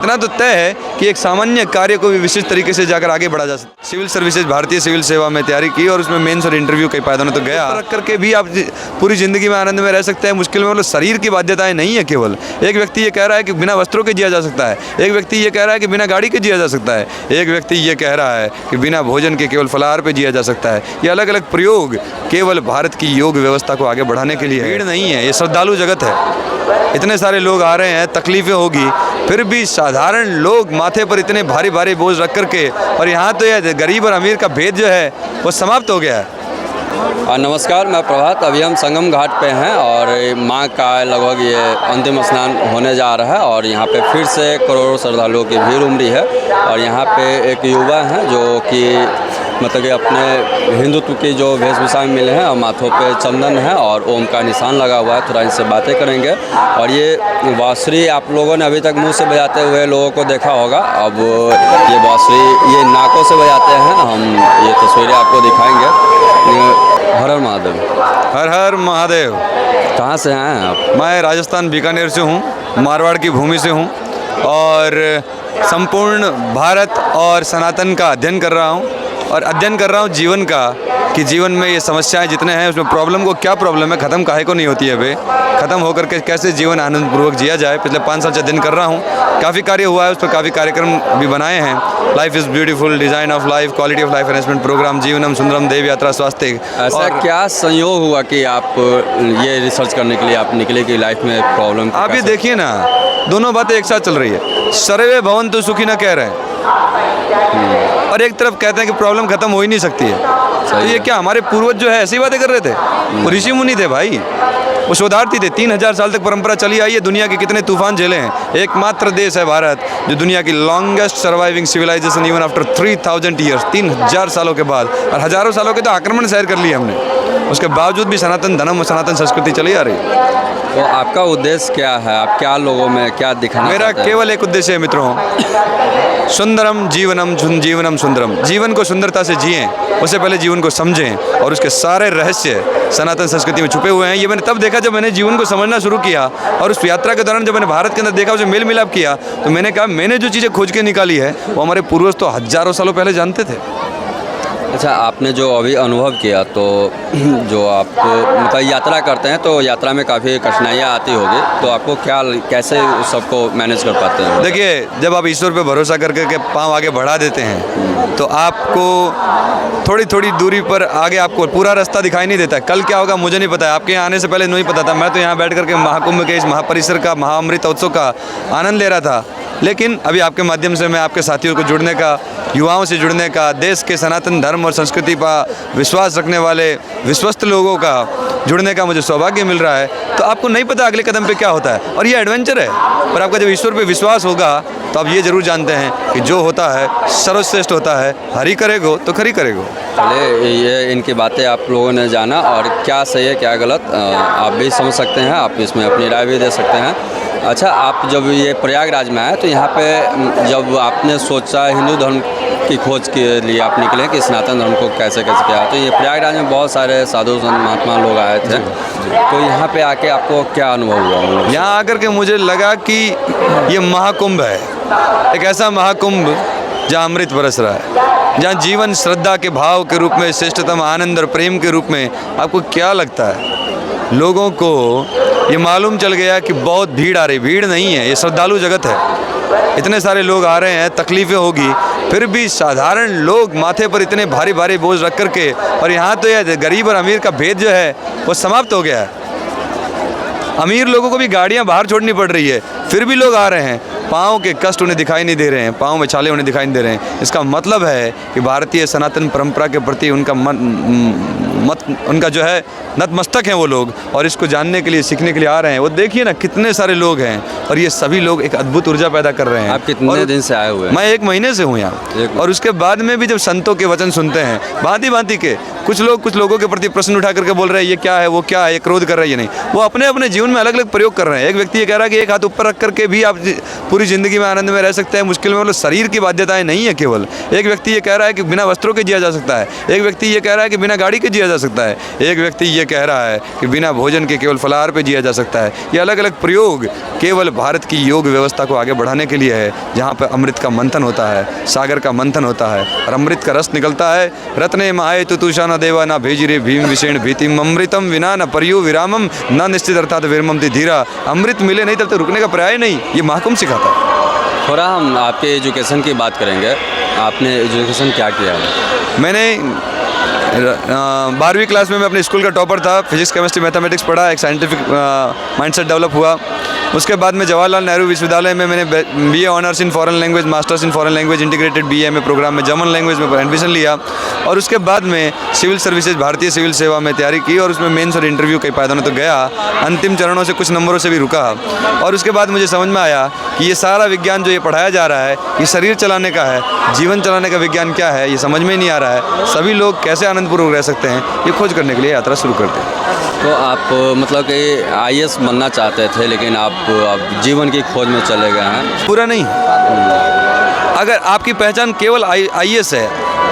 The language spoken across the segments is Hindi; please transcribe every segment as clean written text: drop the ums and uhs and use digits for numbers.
इतना तो तय है कि एक सामान्य कार्य को भी विशिष्ट तरीके से जाकर आगे बढ़ा जा सकता है। सिविल सर्विसेज, भारतीय सिविल सेवा में तैयारी की और उसमें मेंस और इंटरव्यू कई पायदानों तो गया। रख करके भी आप पूरी ज़िंदगी में आनंद में रह सकते हैं। मुश्किल में मतलब शरीर की बाध्यताएं नहीं है केवल। एक व्यक्ति ये कह रहा है कि बिना वस्त्रों के जिया जा सकता है, एक व्यक्ति ये कह रहा है कि बिना गाड़ी के जिया जा सकता है, एक व्यक्ति ये कह रहा है कि बिना भोजन के केवल फलाहार पे जिया जा सकता है। ये अलग अलग प्रयोग केवल भारत की योग व्यवस्था को आगे बढ़ाने के लिए। भीड़ नहीं है, ये श्रद्धालु जगत है। इतने सारे लोग आ रहे हैं, तकलीफ़ें होगी, फिर भी साधारण लोग माथे पर इतने भारी भारी बोझ रख करके, और यहाँ तो यह गरीब और अमीर का भेद जो है वो समाप्त हो गया है। नमस्कार, मैं प्रभात। अभी हम संगम घाट पे हैं और माँ का लगभग ये अंतिम स्नान होने जा रहा है और यहाँ पे फिर से करोड़ों श्रद्धालुओं की भीड़ उमड़ी है। और यहाँ पे एक युवा हैं जो कि मतलब कि अपने हिंदुत्व की जो वेशभूषा में मिले हैं और माथों पे चंदन है और ओम का निशान लगा हुआ है। थोड़ा इनसे बातें करेंगे। और ये बांसुरी आप लोगों ने अभी तक मुंह से बजाते हुए लोगों को देखा होगा। अब ये बांसुरी ये नाकों से बजाते हैं। हम ये तस्वीरें आपको दिखाएंगे। हर हर महादेव। हर हर महादेव। कहाँ से हैं आप? मैं राजस्थान बीकानेर से हूँ, मारवाड़ की भूमि से हूँ और संपूर्ण भारत और सनातन का अध्ययन कर रहा हूँ। और अध्ययन कर रहा हूँ जीवन का, कि जीवन में ये समस्याएं जितने हैं उसमें प्रॉब्लम को क्या प्रॉब्लम है, ख़त्म काहे को नहीं होती है बे, ख़त्म होकर के कैसे जीवन आनंदपूर्वक जिया जाए। पिछले 5 साल से अध्ययन कर रहा हूँ। काफ़ी कार्य हुआ है, उस पर काफ़ी कार्यक्रम भी बनाए हैं। Life is beautiful, design of life, quality of life enhancement program, जीवनम सुंदरम, देव यात्रा, स्वास्थ्य। ऐसा क्या संयोग हुआ कि आप ये रिसर्च करने के लिए आप निकले कि लाइफ में प्रॉब्लम? आप ये देखिए ना, दोनों बातें एक साथ चल रही है। सर्वे भवन्तु सुखी न कह रहे हैं और एक तरफ कहते हैं कि प्रॉब्लम खत्म हो ही नहीं सकती है। तो ये क्या हमारे पूर्वज जो है ऐसी बातें कर रहे थे? वो ऋषि मुनि थे भाई, वो शोधार्थी थे। 3000 साल तक परंपरा चली आई है। दुनिया के कितने तूफान झेले हैं। एकमात्र देश है भारत जो दुनिया की longest surviving civilization even after 3000 years, 3000 सालों के बाद, और हज़ारों सालों के तो आक्रमण सहन कर लिए हमने। उसके बावजूद भी सनातन धर्म और सनातन संस्कृति चली आ रही है। तो आपका उद्देश्य क्या है? आप क्या लोगों में क्या दिखाना मेरा चाहते हैं? केवल एक उद्देश्य है मित्रों, सुंदरम जीवनम, जीवनम सुंदरम। जीवन को सुंदरता से जिएं, उससे पहले जीवन को समझें और उसके सारे रहस्य सनातन संस्कृति में छुपे हुए हैं। ये मैंने तब देखा जब मैंने जीवन को समझना शुरू किया। और उस यात्रा के दौरान जब मैंने भारत के अंदर देखा, उसे मेल मिलाप किया, तो मैंने कहा मैंने जो चीज़ें खोज के निकाली है वो हमारे पूर्वज तो हज़ारों सालों पहले जानते थे। अच्छा, आपने जो अभी अनुभव किया, तो जो आप मतलब यात्रा करते हैं तो यात्रा में काफ़ी कठिनाइयाँ आती होगी, तो आपको क्या कैसे सबको मैनेज कर पाते हैं? देखिए, जब आप ईश्वर पे भरोसा करके के पाँव आगे बढ़ा देते हैं तो आपको थोड़ी थोड़ी दूरी पर आगे आपको पूरा रास्ता दिखाई नहीं देता। कल क्या होगा मुझे नहीं पता है, आपके यहाँ आने से पहले नहीं पता था। मैं तो यहाँ बैठ करके महाकुंभ के इस महापरिसर का, महाअमृत उत्सव का आनंद ले रहा था। लेकिन अभी आपके माध्यम से मैं आपके साथियों को जुड़ने का, युवाओं से जुड़ने का, देश के सनातन धर्म और संस्कृति पर विश्वास रखने वाले विश्वस्त लोगों का जुड़ने का मुझे सौभाग्य मिल रहा है। तो आपको नहीं पता अगले कदम पे क्या होता है, और ये एडवेंचर है। पर आपका जब ईश्वर पे विश्वास होगा तो आप ये जरूर जानते हैं कि जो होता है सर्वश्रेष्ठ होता है। हरि करेगो तो खरी करेगो। चलिए, ये इनकी बातें आप लोगों ने जाना, और क्या सही है क्या गलत आप भी समझ सकते हैं, आप इसमें अपनी राय भी दे सकते हैं। अच्छा, आप जब ये प्रयागराज में आए तो यहाँ पे जब आपने सोचा हिंदू धर्म की खोज के लिए आप निकले कि सनातन धर्म को कैसे कैसे किया, तो ये प्रयागराज में बहुत सारे साधु संत महात्मा लोग आए थे, तो यहाँ पे आके आपको क्या अनुभव हुआ? यहाँ आकर के मुझे लगा कि ये महाकुंभ है, एक ऐसा महाकुंभ जहाँ अमृत बरस रहा है, जहाँ जीवन श्रद्धा के भाव के रूप में, श्रेष्ठतम आनंद और प्रेम के रूप में। आपको क्या लगता है, लोगों को ये मालूम चल गया कि बहुत भीड़ आ रही? भीड़ नहीं है, ये श्रद्धालु जगत है। इतने सारे लोग आ रहे हैं, तकलीफ़ें होगी, फिर भी साधारण लोग माथे पर इतने भारी भारी बोझ रख करके, और यहाँ तो यह गरीब और अमीर का भेद जो है वो समाप्त हो गया है। अमीर लोगों को भी गाड़ियाँ बाहर छोड़नी पड़ रही है, फिर भी लोग आ रहे हैं। पाँव के कष्ट उन्हें दिखाई नहीं दे रहे हैं, पाँव में छाले उन्हें दिखाई नहीं दे रहे हैं। इसका मतलब है कि भारतीय सनातन परंपरा के प्रति उनका उनका जो है नतमस्तक हैं वो लोग, और इसको जानने के लिए, सीखने के लिए आ रहे हैं। वो देखिए ना कितने सारे लोग हैं, और ये सभी लोग एक अद्भुत ऊर्जा पैदा कर रहे हैं। आप कितने दिन से आए हुए हैं? मैं 1 महीने से हूँ यहाँ। और उसके बाद में भी जब संतों के वचन सुनते हैं, भांति भांति के, कुछ लोगों के प्रति प्रश्न उठा करके बोल रहे हैं ये क्या है, वो क्या है, ये क्रोध कर रहा है, ये नहीं। वो अपने अपने जीवन में अलग अलग प्रयोग कर रहे हैं। एक व्यक्ति ये कह रहा है कि एक हाथ ऊपर रख करके भी आप पूरी पूरी ज़िंदगी में आनंद में रह सकते हैं, मुश्किल में, मतलब शरीर की बाध्यताएं नहीं है केवल। एक व्यक्ति ये कह रहा है कि बिना वस्त्रों के जिया जा सकता है, एक व्यक्ति ये कह रहा है कि बिना गाड़ी के जिया जा सकता है, एक व्यक्ति ये कह रहा है कि बिना भोजन के केवल फलाहार पे जिया जा सकता है। ये अलग अलग प्रयोग केवल भारत की योग व्यवस्था को आगे बढ़ाने के लिए है, जहाँ पर अमृत का मंथन होता है, सागर का मंथन होता है और अमृत का रस निकलता है। रत्ने माए तुतुषा न देवा न भेजिरे भीम विषेण भीतिम अमृतम विना न परयु विरामम न निश्चित अर्थात विरमम धीरा। अमृत मिले नहीं तब तक रुकने का पर्याय नहीं, ये महाकुंभ सिखाता है। थोड़ा हम आपके एजुकेशन की बात करेंगे। आपने एजुकेशन क्या किया है? मैंने 12वीं क्लास में मैं अपने स्कूल का टॉपर था, फिजिक्स केमिस्ट्री मैथमेटिक्स पढ़ा, एक साइंटिफिक माइंडसेट डेवलप हुआ। उसके बाद में जवाहरलाल नेहरू विश्वविद्यालय में मैंने BA honours in foreign language, masters in foreign language, integrated BA program में जर्मन लैंग्वेज में एडमिशन लिया और उसके बाद में सिविल सर्विसेज, भारतीय सिविल सेवा में तैयारी की और उसमें मेंस और इंटरव्यू कई पायदानों तो गया, अंतिम चरणों से कुछ नंबरों से भी रुका। और उसके बाद मुझे समझ में आया कि ये सारा विज्ञान जो ये पढ़ाया जा रहा है ये शरीर चलाने का है, जीवन चलाने का विज्ञान क्या है ये समझ में नहीं आ रहा है। सभी लोग कैसे आनंदपूर्वक रह सकते हैं ये खोज करने के लिए यात्रा शुरू करते हैं। तो आप मतलब कि IAS बनना चाहते थे, लेकिन आप जीवन की खोज में चले गए हैं। पूरा नहीं, अगर आपकी पहचान केवल IAS है,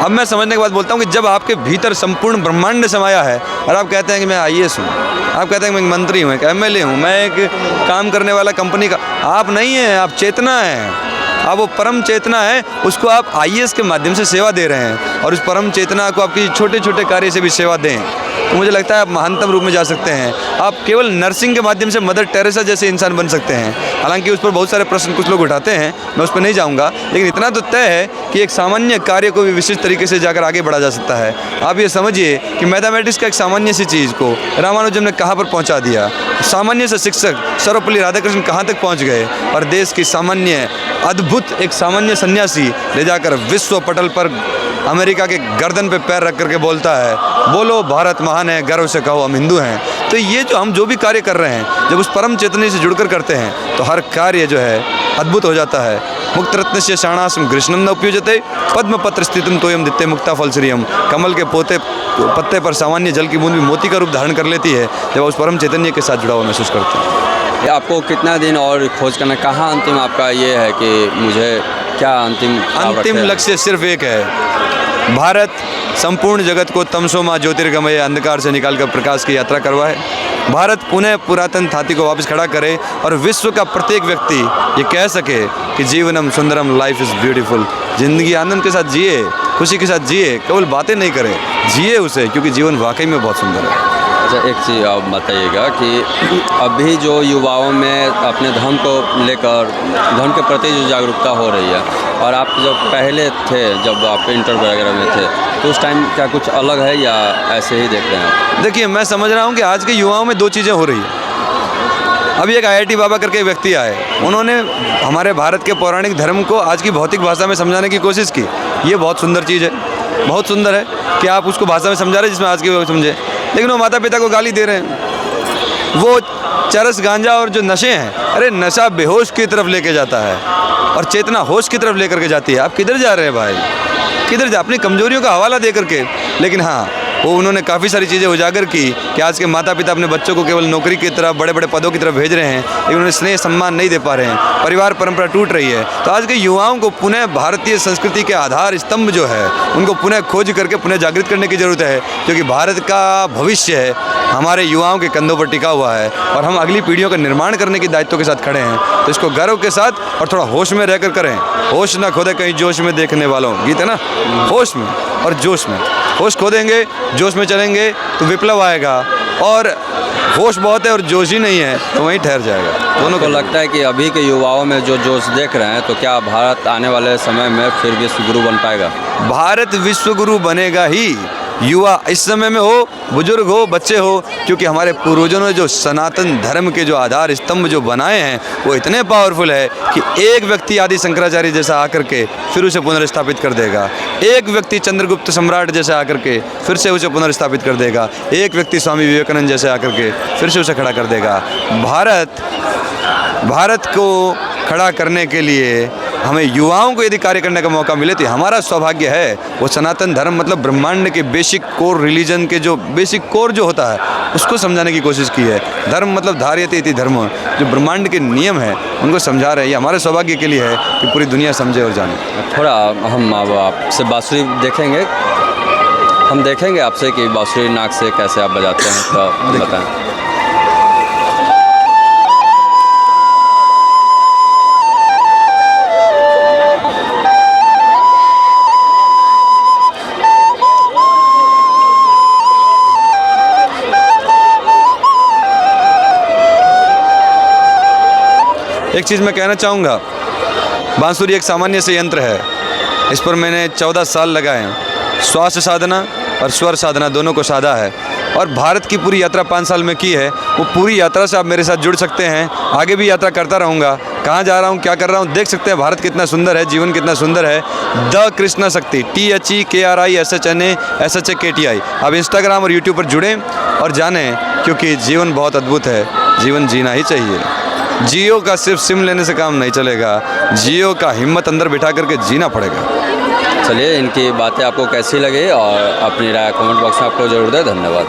अब मैं समझने के बाद बोलता हूँ कि जब आपके भीतर संपूर्ण ब्रह्मांड समाया है और आप कहते हैं कि मैं IAS हूँ, आप कहते हैं कि मैं एक मंत्री हूँ, एक MLA हूँ, मैं एक काम करने वाला कंपनी का, आप नहीं हैं, आप चेतना हैं। आप वो परम चेतना है, उसको आप IAS के माध्यम से सेवा दे रहे हैं और उस परम चेतना को आपकी छोटे छोटे कार्य से भी सेवा दें तो मुझे लगता है आप महानतम रूप में जा सकते हैं। आप केवल नर्सिंग के माध्यम से मदर टेरेसा जैसे इंसान बन सकते हैं। हालांकि उस पर बहुत सारे प्रश्न कुछ लोग उठाते हैं, मैं उस पर नहीं जाऊंगा, लेकिन इतना तो तय है कि एक सामान्य कार्य को भी विशिष्ट तरीके से जाकर आगे बढ़ा जा सकता है। आप ये समझिए कि मैथमेटिक्स का एक सामान्य सी चीज़ को रामानुजन ने कहाँ पर पहुँचा दिया, सामान्य से शिक्षक सर्वपल्ली राधाकृष्ण कहाँ तक पहुँच गए और देश की सामान्य अद्भुत एक सामान्य सन्यासी ले जाकर विश्व पटल पर अमेरिका के गर्दन पे पैर रख करके बोलता है, बोलो भारत महान है, गर्व से कहो हम हिंदू हैं। तो ये जो हम जो भी कार्य कर रहे हैं जब उस परम चेतने से जुड़कर करते हैं तो हर कार्य जो है अद्भुत हो जाता है। मुक्त रत्न से शाणासम कृष्णम न उपयुजते पद्म पत्र स्थितम तोयम दित्ते मुक्ता फल श्रियम। कमल के पत्ते पर सामान्य जल की बूंद भी मोती का रूप धारण कर लेती है जब उस परम चैतन्य के साथ जुड़ा हुआ महसूस करते हैं। आपको कितना दिन और खोज करना, कहाँ अंतिम आपका ये है कि मुझे क्या अंतिम लक्ष्य सिर्फ एक है, भारत संपूर्ण जगत को तमसो माँ ज्योतिर्गमय अंधकार से निकालकर प्रकाश की यात्रा करवाए। भारत पुनः पुरातन थाती को वापस खड़ा करे और विश्व का प्रत्येक व्यक्ति ये कह सके कि जीवनम सुंदरम, लाइफ इज़ ब्यूटीफुल। ज़िंदगी आनंद के साथ जिए, खुशी के साथ जिए, केवल बातें नहीं करें, जिए उसे, क्योंकि जीवन वाकई में बहुत सुंदर है। अच्छा, एक चीज़ आप बताइएगा कि अभी जो युवाओं में अपने धर्म को लेकर, धर्म के प्रति जो जागरूकता हो रही है, और आप जब पहले थे, जब आप इंटर वगैरह में थे, तो उस टाइम क्या कुछ अलग है या ऐसे ही देख रहे हैं आप? देखिए, मैं समझ रहा हूँ कि आज के युवाओं में दो चीज़ें हो रही है। अभी एक IIT बाबा करके एक व्यक्ति आए, उन्होंने हमारे भारत के पौराणिक धर्म को आज की भौतिक भाषा में समझाने की कोशिश की। ये बहुत सुंदर चीज़ है, बहुत सुंदर है कि आप उसको भाषा में समझा रहे हैं जिसमें आज के लोग समझे, लेकिन वो माता पिता को गाली दे रहे हैं। वो चरस, गांजा और जो नशे हैं, अरे नशा बेहोश की तरफ लेके जाता है और चेतना होश की तरफ लेकर के जाती है। आप किधर जा रहे हैं भाई, किधर जा, अपनी कमजोरियों का हवाला दे करके। लेकिन हाँ, वो उन्होंने काफ़ी सारी चीज़ें उजागर की कि आज के माता पिता अपने बच्चों को केवल नौकरी की तरफ, बड़े बड़े पदों की तरफ भेज रहे हैं, लेकिन उन्हें स्नेह सम्मान नहीं दे पा रहे हैं, परिवार परंपरा टूट रही है। तो आज के युवाओं को पुनः भारतीय संस्कृति के आधार स्तंभ जो है उनको पुनः खोज करके पुनः जागृत करने की ज़रूरत है, क्योंकि भारत का भविष्य है हमारे युवाओं के कंधों पर टिका हुआ है और हम अगली पीढ़ियों का निर्माण करने के दायित्व के साथ खड़े हैं। तो इसको गर्व के साथ और थोड़ा होश में रहकर करें। होश ना खोदे कहीं जोश में देखने वालों, गीत है ना, होश में और जोश में। होश खो देंगे, जोश में चलेंगे तो विप्लव आएगा, और होश बहुत है और जोश ही नहीं है तो वहीं ठहर जाएगा। दोनों को लगता है कि अभी के युवाओं में जो जोश देख रहे हैं, तो क्या भारत आने वाले समय में फिर विश्व गुरु बन पाएगा? भारत विश्व गुरु बनेगा ही, युवा इस समय में हो, बुजुर्ग हो, बच्चे हो, क्योंकि हमारे पूर्वजों ने जो सनातन धर्म के जो आधार स्तंभ जो बनाए हैं वो इतने पावरफुल है कि एक व्यक्ति आदि शंकराचार्य जैसा आकर के फिर उसे पुनर्स्थापित कर देगा, एक व्यक्ति चंद्रगुप्त सम्राट जैसे आकर के फिर से उसे पुनर्स्थापित कर देगा, एक व्यक्ति स्वामी विवेकानंद जैसे आकर के फिर से उसे खड़ा कर देगा। भारत को खड़ा करने के लिए हमें युवाओं को यदि कार्य करने का मौका मिले तो हमारा सौभाग्य है। वो सनातन धर्म मतलब ब्रह्मांड के बेसिक कोर रिलीजन के जो बेसिक कोर जो होता है उसको समझाने की कोशिश की है। धर्म मतलब धार्यते इति धर्म, जो ब्रह्मांड के नियम हैं उनको समझा रहे हैं। ये हमारे सौभाग्य के लिए है कि पूरी दुनिया समझे और जाने। थोड़ा हम अब आपसे बांसुरी देखेंगे, हम देखेंगे आपसे कि बांसुरी नाक से कैसे आप बजाते हैं, तो बताएं। एक चीज़ मैं कहना चाहूँगा, बांसुरी एक सामान्य से यंत्र है। इस पर मैंने 14 साल लगाए हैं। श्वास साधना और स्वर साधना दोनों को साधा है और भारत की पूरी यात्रा 5 साल में की है। वो पूरी यात्रा से आप मेरे साथ जुड़ सकते हैं। आगे भी यात्रा करता रहूँगा। कहाँ जा रहा हूँ, क्या कर रहा हूँ, देख सकते हैं। भारत कितना सुंदर है, जीवन कितना सुंदर है। द कृष्णा शक्ति THEKRISHNASHAKTI। आप इंस्टाग्राम और यूट्यूब पर जुड़ें और जानें, क्योंकि जीवन बहुत अद्भुत है। जीवन जीना ही चाहिए। जियो का सिर्फ सिम लेने से काम नहीं चलेगा, जियो का हिम्मत अंदर बिठा करके जीना पड़ेगा। चलिए, इनकी बातें आपको कैसी लगी और अपनी राय कमेंट बॉक्स में आपको ज़रूर दें। धन्यवाद।